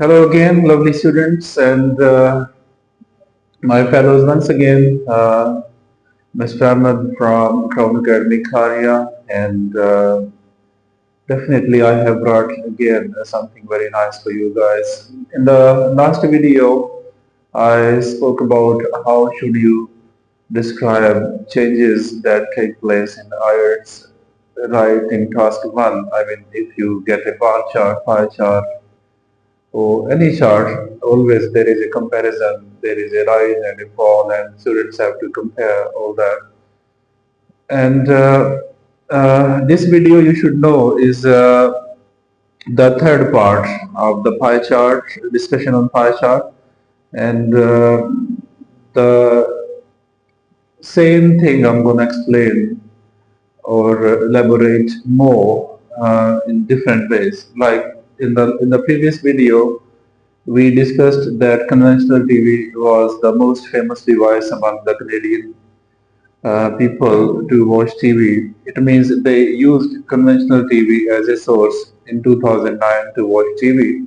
Hello again, lovely students and my fellows. Once again, Mr. Ahmed from Crown Academy, Kharia, and definitely I have brought again something very nice for you guys. In the last video, I spoke about how should you describe changes that take place in IELTS Writing Task 1. I mean, if you get a bar chart, pie chart, so any chart, always there is a comparison, there is a rise and a fall, and students have to compare all that. And this video you should know is the third part of the pie chart, discussion on pie chart, and the same thing I'm going to explain or elaborate more in different ways. Like in the previous video, we discussed that conventional TV was the most famous device among the Canadian people to watch TV. It means they used conventional TV as a source in 2009 to watch TV.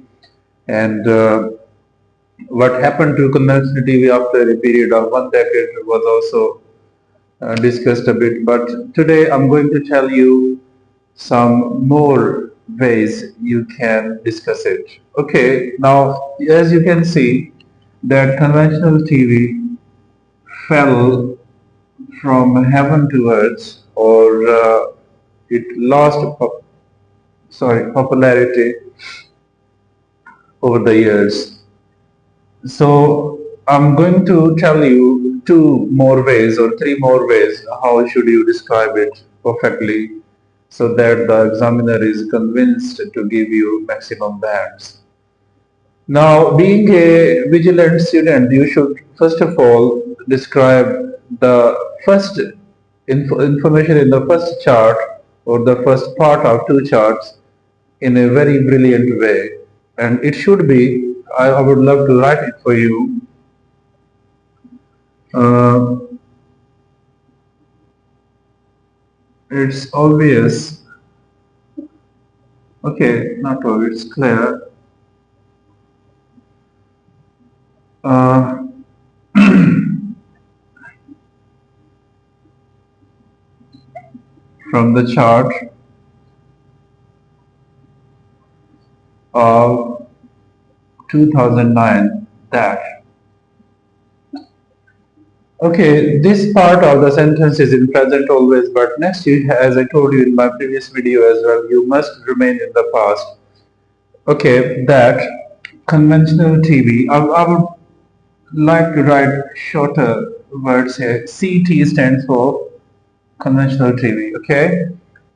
And what happened to conventional TV after a period of 1 decade was also discussed a bit. But today I'm going to tell you some more ways you can discuss it. Okay, now as you can see that conventional TV fell from heaven to earth, or it lost popularity over the years. So I'm going to tell you two more ways or three more ways how should you describe it perfectly so that the examiner is convinced to give you maximum bands. Now, being a vigilant student, you should first of all describe the first information in the first chart or the first part of two charts in a very brilliant way. And it should be, I would love to write it for you. Uh, it's obvious. Okay, not obvious, it's clear. Uh, from the chart of 2009 that okay, this part of the sentence is in present always, but next you, as I told you in my previous video as well, you must remain in the past. Okay, that conventional TV, I would like to write shorter words here. CT stands for conventional TV, okay?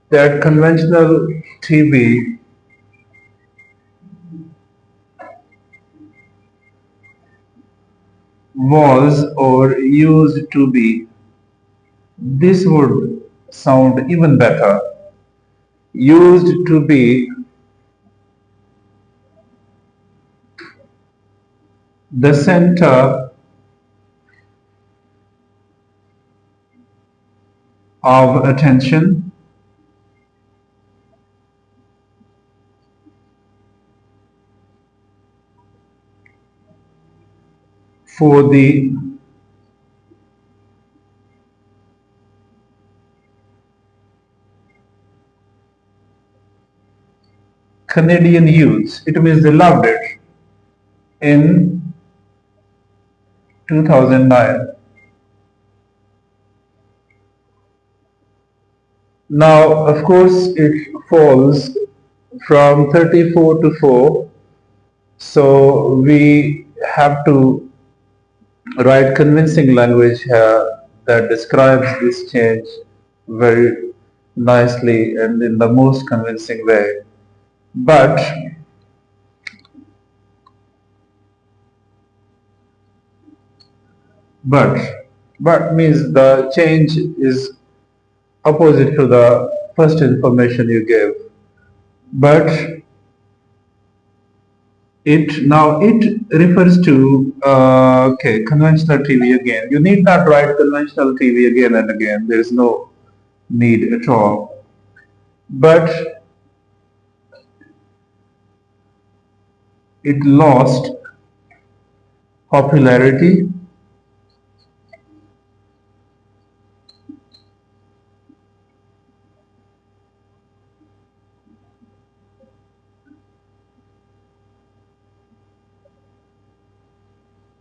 That conventional TV was or used to be. This would sound even better. Used to be the center of attention for the Canadian youth. It means they loved it in 2009. Now, of course, it falls from 34 to 4. So we have to write convincing language here that describes this change very nicely and in the most convincing way. But but but means the change is opposite to the first information you gave. But it refers to okay, conventional TV again. You need not write conventional TV again and again. There is no need at all. But it lost popularity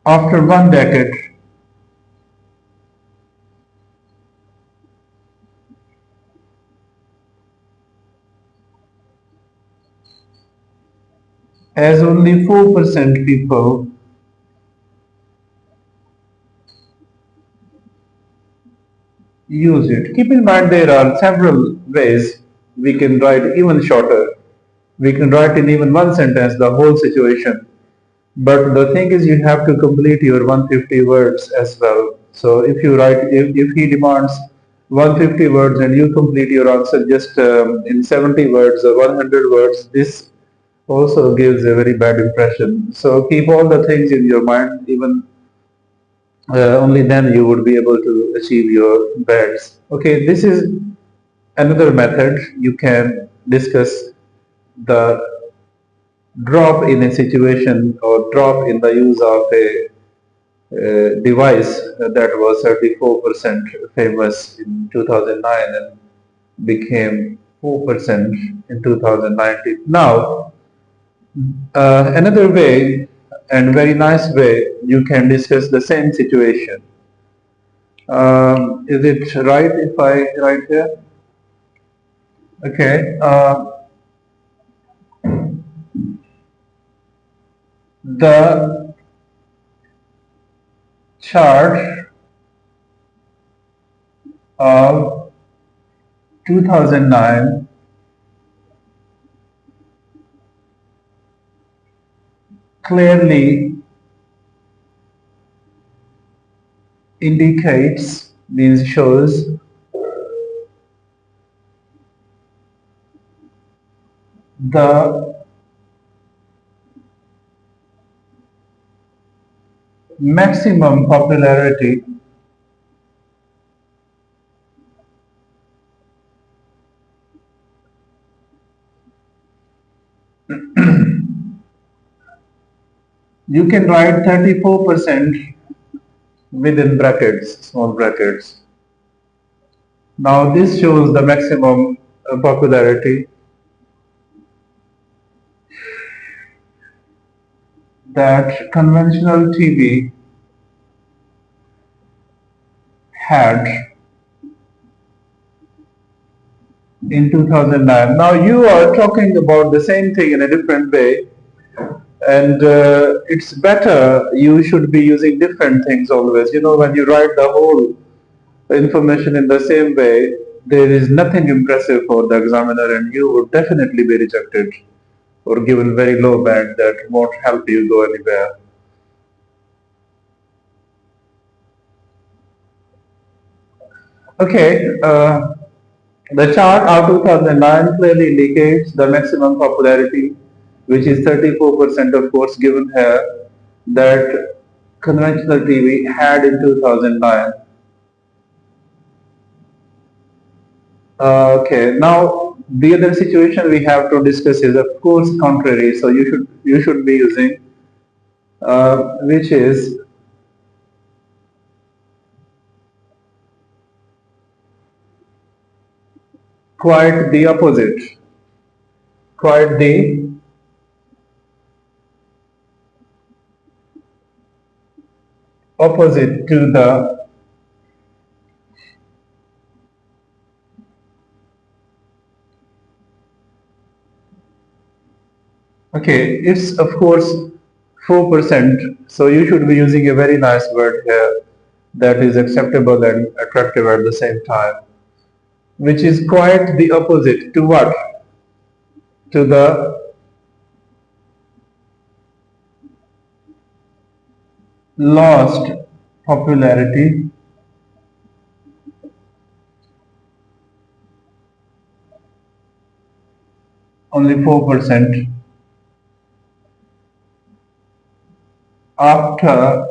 after 1 decade. As only 4% people use it. Keep in mind there are several ways we can write even shorter. We can write in even one sentence the whole situation. But the thing is you have to complete your 150 words as well. So if he demands 150 words and you complete your answer just in 70 words or 100 words, this also gives a very bad impression. So keep all the things in your mind, even only then you would be able to achieve your bets. Okay, this is another method. You can discuss the drop in a situation or drop in the use of a device that was 34% famous in 2009 and became 4% in 2019. Now, another way and very nice way you can discuss the same situation. Is it right if I write here? Okay. The chart of 2009 clearly indicates, means shows, the maximum popularity you can write 34% within brackets, small brackets. Now this shows the maximum popularity that conventional TV had in 2009. Now you are talking about the same thing in a different way, and it's better you should be using different things always. You know, when you write the whole information in the same way, there is nothing impressive for the examiner, and you would definitely be rejected or given very low band that won't help you go anywhere. Okay, the chart of 2009 clearly indicates the maximum popularity, which is 34%, of course, given here that conventional TV had in 2009. Okay, now the other situation we have to discuss is, of course, contrary. So you should be using which is quite the opposite, quite the opposite to the. Okay, it's of course 4%. So you should be using a very nice word here that is acceptable and attractive at the same time, which is quite the opposite to what? To the lost popularity, only 4%, after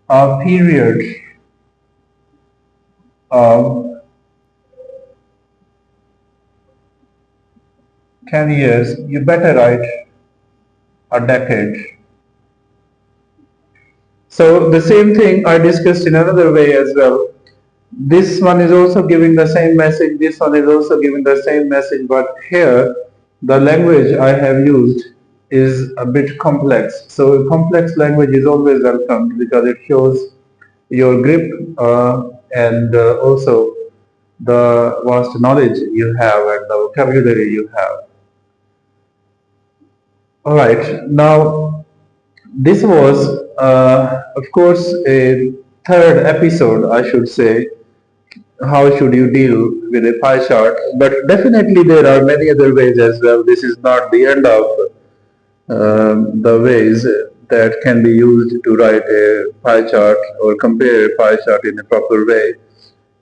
a period of 10 years, you better write a decade. So the same thing I discussed in another way as well. This one is also giving the same message, this one is also giving the same message, but here the language I have used is a bit complex. So complex language is always welcomed because it shows your grip and also the vast knowledge you have and the vocabulary you have. Alright, now this was, of course, a third episode, I should say. How should you deal with a pie chart? But definitely there are many other ways as well. This is not the end of the ways that can be used to write a pie chart or compare a pie chart in a proper way.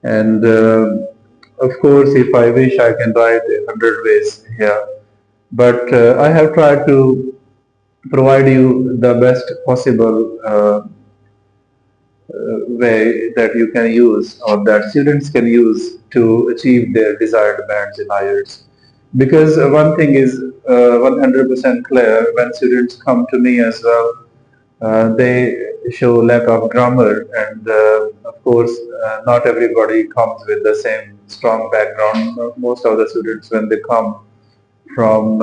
And of course, if I wish, I can write 100 ways here. But I have tried to provide you the best possible way that you can use or that students can use to achieve their desired bands in IELTS. Because one thing is 100% clear, when students come to me as well, they show lack of grammar, and of course not everybody comes with the same strong background. Most of the students, when they come from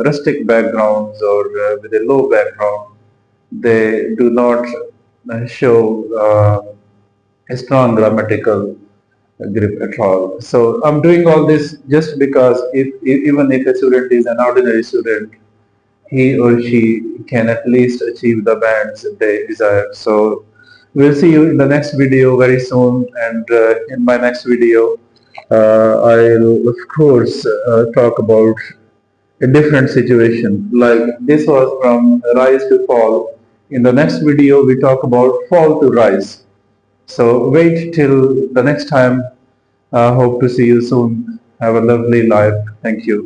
rustic backgrounds or with a low background, they do not show a strong grammatical grip at all. So I'm doing all this just because even if a student is an ordinary student, he or she can at least achieve the bands they desire. So we'll see you in the next video very soon, and in my next video I'll of course talk about a different situation. Like this was from rise to fall. In the next video we talk about fall to rise. So wait till the next time. Hope to see you soon. Have a lovely life. Thank you.